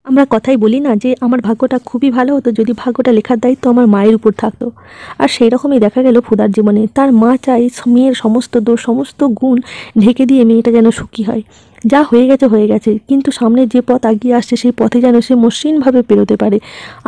আমরা কথাই বলি না যে আমার ভাগ্যটা খুবই ভালো হতো যদি ভাগ্যটা লেখার দায়িত্ব আমার মায়ের উপর থাকতো। আর সেই রকমই দেখা গেল ফুদার জীবনে। তার মা চাই মেয়ের সমস্ত দোষ সমস্ত গুণ ঢেকে দিয়ে মেয়েটা যেন সুখী হয়। যা হয়ে গেছে হয়ে গেছে, কিন্তু সামনে যে পথ এগিয়ে আসছে সেই পথে যেন সে মসৃণভাবে পেরোতে পারে।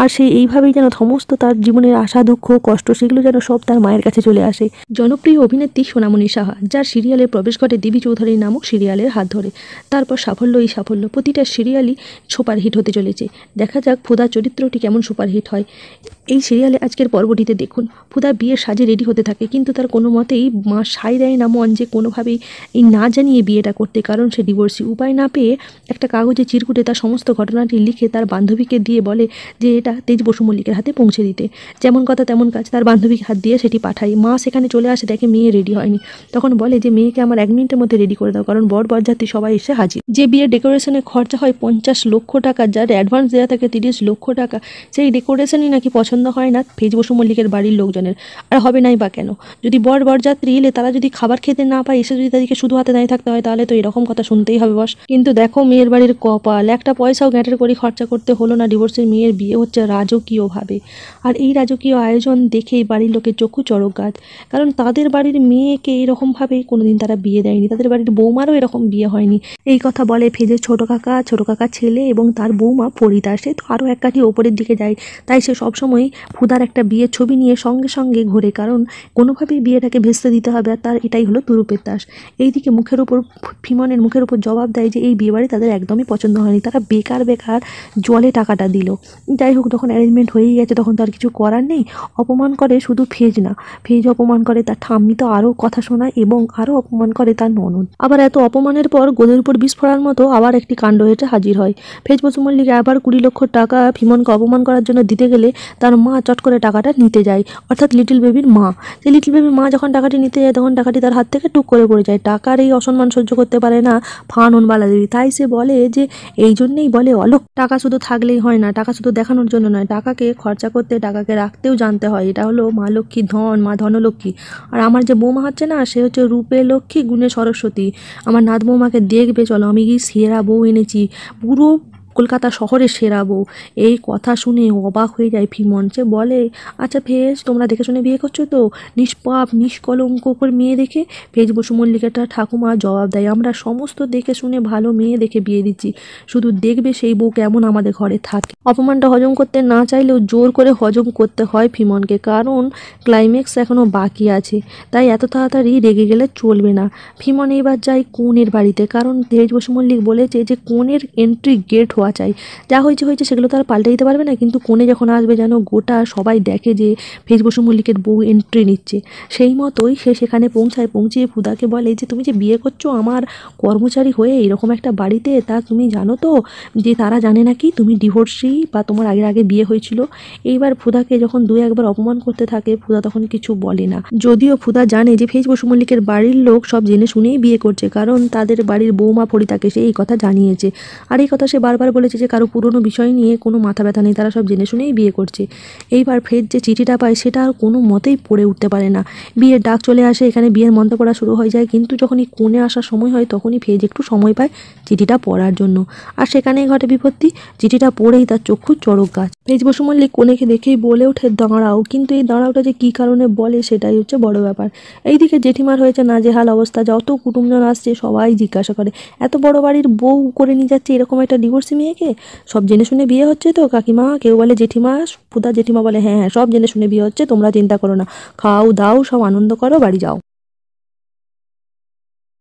আর সে এইভাবেই যেন সমস্ত তার জীবনের আশা দুঃখ কষ্ট সেগুলো যেন সব তার মায়ের কাছে চলে আসে। জনপ্রিয় অভিনেত্রী সোনামণি সাহা, যার সিরিয়ালে প্রবেশ ঘটে দেবী চৌধুরী নামক সিরিয়ালের হাত ধরে। তারপর সাফল্যই সাফল্য, প্রতিটা সিরিয়ালই সুপারহিট হতে চলেছে। দেখা যাক ফুদার চরিত্রটি কেমন সুপারহিট হয়। এই সিরিয়ালে আজকের পর্বটিতে দেখুন ফুদা বিয়ের সাজে রেডি হতে থাকে, কিন্তু তার কোনো মতেই মা সাই দেয় না মন যে কোনোভাবেই এই না জানিয়ে বিয়েটা করতে, কারণ সে ডিভোর্সি। উপায় না পেয়ে একটা কাগজে চিরকুটে তার সমস্ত ঘটনাটি লিখে তার বান্ধবীকে দিয়ে বলে যে এটা তেজ বসু মল্লিকের হাতে পৌঁছে দিতে। যেমন কথা তেমন কাজ, তার বান্ধবীকে হাত দিয়ে সেটি পাঠায়। মা সেখানে চলে আসে, দেখে মেয়ে রেডি হয়নি। তখন বলে যে মেয়েকে আমার 1 মিনিটের মধ্যে রেডি করে দাও, কারণ বরযাত্রী সবাই এসে হাজির। যে বিয়ের ডেকোরেশনে খরচা হয় 50 লক্ষ টাকা, যার অ্যাডভান্স দেওয়া থাকে 30 লক্ষ টাকা, সেই ডেকোরেশনই নাকি পছন্দ হয় না তেজ বসু মল্লিকের বাড়ির লোকজনের। আর হবে নাই বা কেন? যদি বরযাত্রী এলে তারা যদি খাবার খেতে না পায়, এসে যদি তাদেরকে শুধু হাতে দাঁড়িয়ে থাকতে হয়, তাহলে তো এরকম কথা শুনতেই হবে বস। কিন্তু দেখো মেয়ের বাড়ির কপাল, একটা পয়সাও গ্যাঁটের করে খরচা করতে হলো না। ডিভোর্সের মেয়ের বিয়ে হচ্ছে রাজকীয়ভাবে। আর এই রাজকীয় আয়োজন দেখেই বাড়ির লোকের চক্ষু চড়ক গাছ, কারণ তাদের বাড়ির মেয়েকে এরকমভাবে কোনোদিন তারা বিয়ে দেয়নি। তাদের বাড়ির বৌমারও এরকম বিয়ে হয়নি। এই কথা বলে ফেজের ছোট কাকা ছেলে এবং তার বৌমা ফরিদা। সে তো আরও এক কাঠি ওপরের দিকে যায়। তাই সে সবসময় ফুদার একটা বিয়ের ছবি নিয়ে সঙ্গে সঙ্গে ঘোরে, কারণ কোনোভাবেই বিয়েটাকে ভেস্তে দিতে হবে। আর তার এটাই হলো তুরুপের তাস। এইদিকে ফিমনের মুখের উপর জবাব দেয় যে এই বিয়েবাড়ি তাদের একদমই পছন্দ হয়নি, তারা বেকার জলে টাকাটা দিল। যাই হোক, যখন অ্যারেঞ্জমেন্ট হয়েই গেছে তখন তো আর কিছু করার নেই। অপমান করে শুধু ফেজ না, ফেজ অপমান করে তার ঠাম্মি, তো আরও কথা শোনায় এবং আরও অপমান করে তার ননদ। আবার এত অপমানের পর গোদের উপর বিষ ফোড়ার মতো আবার একটি কাণ্ড এসে হাজির হয়। ফেজ বসু মল্লিক আবার 20 লক্ষ টাকা ফিমনকে অপমান করার জন্য দিতে গেলে তার মা চট করে টাকাটা নিতে যায়, অর্থাৎ লিটল বেবির মা। সেই লিটল বেবির মা যখন টাকাটি নিতে যায় তখন টাকাটি তার হাত থেকে টুক করে পড়ে যায়। টাকার এই অসম্মান সহ্য করতে পারে না ফাননবালা দেবী। তাই সে বলে যে এই জন্যেই বলে অলোক, টাকা শুধু থাকলেই হয় না, টাকা শুধু দেখানোর জন্য নয়, টাকাকে খরচা করতে টাকাকে রাখতেও জানতে হয়। এটা হলো মা লক্ষ্মী ধন, মা ধনলক্ষ্মী। আর আমার যে বৌমা হচ্ছে না, সে হচ্ছে রূপে লক্ষ্মী গুণে সরস্বতী। আমার নাত বৌমাকে দেখবে চলো, আমি কি সেরা বউ এনেছি, পুরো কলকাতা শহরে সেরা বউ। এই কথা শুনে অবাক হয়ে যায় ফিমন। সে বলে আচ্ছা ফেজ, তোমরা দেখে শুনে বিয়ে করছো তো? নিষ্পাপ নিষ্কলঙ্ক করে মেয়ে দেখে? ফেজ বসু মল্লিকের ঠাকুমা জবাব দেয় আমরা সমস্ত দেখে শুনে ভালো মেয়ে দেখে বিয়ে দিচ্ছি, শুধু দেখবে সেই বউ কেমন আমাদের ঘরে থাকে। অপমানটা হজম করতে না চাইলেও জোর করে হজম করতে হয় ফিমনকে, কারণ ক্লাইম্যাক্স এখনও বাকি আছে। তাই এত তাড়াতাড়ি রেগে গেলে চলবে না। ফিমন এবার যায় কনের বাড়িতে, কারণ ফেজ বসু মল্লিক বলেছে যে কনের এন্ট্রি গেট হওয়া চাই। যা হয়েছে হয়েছে, সেগুলো তো আর পাল্টে দিতে পারবে না, কিন্তু কোণে যখন আসবে যেন গোটা সবাই দেখে যে ফেজ বসু মল্লিকের বউ এন্ট্রি নিচ্ছে। সেই মতোই সে সেখানে পৌঁছিয়ে ফুদাকে বলে যে তুমি যে বিয়ে করছো আমার কর্মচারী হয়ে এরকম একটা বাড়িতে, তা তুমি জানো তো যে তারা জানে নাকি তুমি ডিভোর্সি বা তোমার আগে বিয়ে হয়েছিল। এইবার ফুদাকে যখন 2-1 বার অপমান করতে থাকে ফুদা তখন কিছু বলে না, যদিও ফুদা জানে যে ফেজ বসু মল্লিকের বাড়ির লোক সব জেনে শুনেই বিয়ে করছে, কারণ তাদের বাড়ির বৌমা ফরিদাকে সে এই কথা জানিয়েছে। আর এই কথা সে বারবার বলেছে যে কারো পুরনো বিষয় নিয়ে কোনো মাথা ব্যথা নেই, তারা সব জেনে শুনেই বিয়ে করছে। এইবার ফেজ যে চিঠিটা পায় সেটা আর কোনো মতেই পড়ে উঠতে পারে না। বিয়ের ডাক চলে আসে, এখানে বিয়ের মন্ত্র পড়া শুরু হয়ে যায়, কিন্তু যখনই কোণে আসার সময় হয় তখনই ফেজ একটু সময় পায় চিঠিটা পড়ার জন্য। আর সেখানেই ঘটে বিপত্তি। চিঠিটা পড়েই তার চক্ষু চড়ক গাছ। ফেজ বসু মল্লিক কোণেকে দেখেই বলে ওঠে দাঁড়াও, কিন্তু এই দাঁড়াওটা যে কী কারণে বলে সেটাই হচ্ছে বড় ব্যাপার। এইদিকে জেঠিমার হয়েছে নাজেহাল অবস্থা, যত কুটুমজন আসছে সবাই জিজ্ঞাসা করে এত বড় বাড়ির বউ করে নিয়ে যাচ্ছে এরকম একটা ডিভোর্সি মেয়েকে, সব জেনে শুনে বিয়ে হচ্ছে তো কাকিমা? কেউ বলে জেঠিমা, ফুদা জেঠিমা বলে হ্যাঁ হ্যাঁ সব জেনে শুনে বিয়ে হচ্ছে, তোমরা চিন্তা করো না, খাও দাও সব আনন্দ করো, বাড়ি যাও।